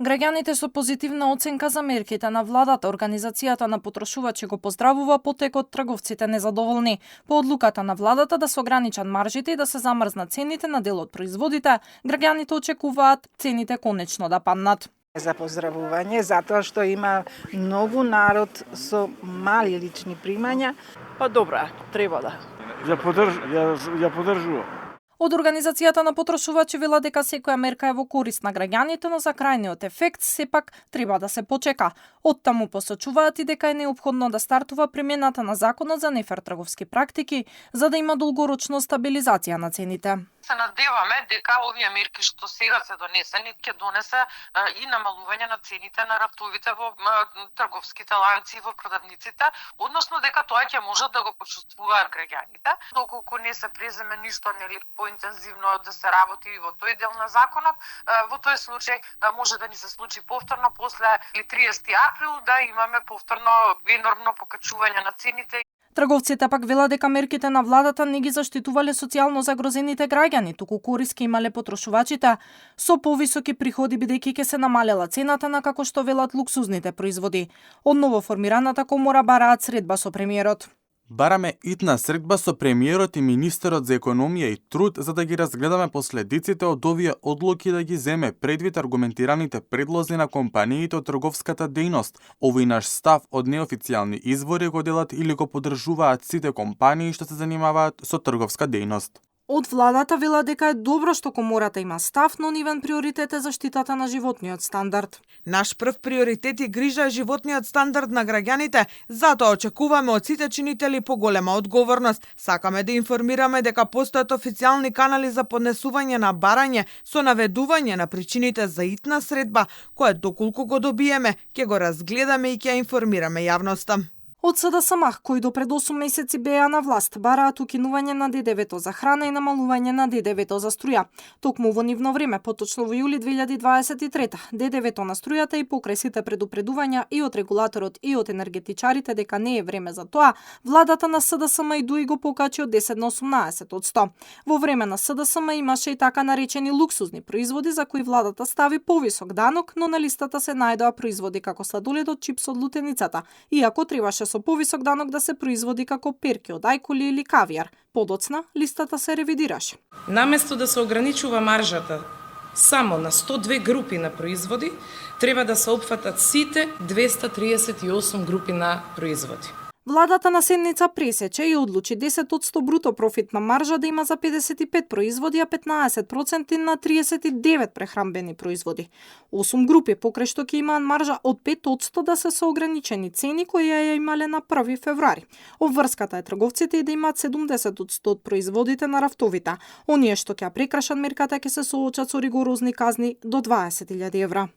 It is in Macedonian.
Граѓаните со позитивна оценка за мерките на владата, Организацијата на потрошувачи го поздравува потекот трговците незадоволни. По одлуката на владата да се ограничат маржите и да се замрзнат цените на дел од производите, граѓаните очекуваат цените конечно да паднат. За поздравување, затоа што има многу народ со мали лични примања. Па добра, треба да. Ја поддржувам. Од Организацијата на потрошувачи вела дека секоја мерка е во корист на граѓаните, но за крајниот ефект сепак треба да се почека. Оттаму посочуваат и дека е неопходно да стартува примената на Законот за нефер трговски практики, за да има долгорочно стабилизација на цените. Се надеваме дека овие мерки што сега се донесени ќе донесе и намалување на цените на рафтовите во трговските ланци и во продавниците, односно дека тоа ќе можат да го почувствуваат граѓаните. Доколку не се преземе ништо поинтензивно да се работи во тој дел на законот, во тој случај може да ни се случи повторно после 30 април да имаме повторно енормно покачување на цените. Трговците пак велат дека мерките на владата не ги заштитувале социјално загрозените граѓани, туку корист ке имале потрошувачите со повисоки приходи бидејќи ќе се намалела цената на, како што велат, луксузните производи. Од новоформираната комора бараат средба со премиерот. Бараме итна средба со премиерот и министерот за економија и труд за да ги разгледаме последиците од овие одлуки да ги земе предвид аргументираните предлози на компаниите од трговската дејност. Овој наш став од неофицијални извори го делат или го поддржуваат сите компании што се занимаваат со трговска дејност. Од владата вела дека е добро што комората има став, но нивен приоритет е заштитата на животниот стандард. Наш прв приоритет и грижа е животниот стандард на граѓаните, затоа очекуваме од сите чинители поголема одговорност. Сакаме да информираме дека постојат официјални канали за поднесување на барање со наведување на причините за итна средба, која доколку го добиеме, ќе го разгледаме и ќе информираме јавноста. Од СДСМ, кои до пред 8 месеци беа на власт, бараат укинување на ДДВ-то за храна и намалување на ДДВ-то за струја. Токму во нивно време, поточно во јули 2023, ДДВ-то на струјата и покрај сите предупредувања и од регулаторот и од енергетичарите дека не е време за тоа, владата на СДСМ и ДУИ го покачи од 10 на 18%. Во време на СДСМ имаше и така наречени луксузни производи за кои владата стави повисок данок, но на листата се најдоа производи како сладоледот, чипс од лутеницата, иако требаше со повисок данок да се производи како перки од ајкули или кавијар. Подоцна, листата се ревидираше. Наместо да се ограничува маржата само на 102 групи на производи, треба да се опфатат сите 238 групи на производи. Владата на седница пресече и одлучи 10% бруто профитна маржа да има за 55 производи, а 15% на 39 прехрамбени производи. 8 групи покрај што ќе имаат маржа од 5% да се со ограничени цени кои ја имале на 1 февруари. Обврската е трговците и да имаат 70% од производите на рафтовите. Оние што ќе ја прекрашат мерката ќе се соочат со ригорозни казни до 20.000 евра.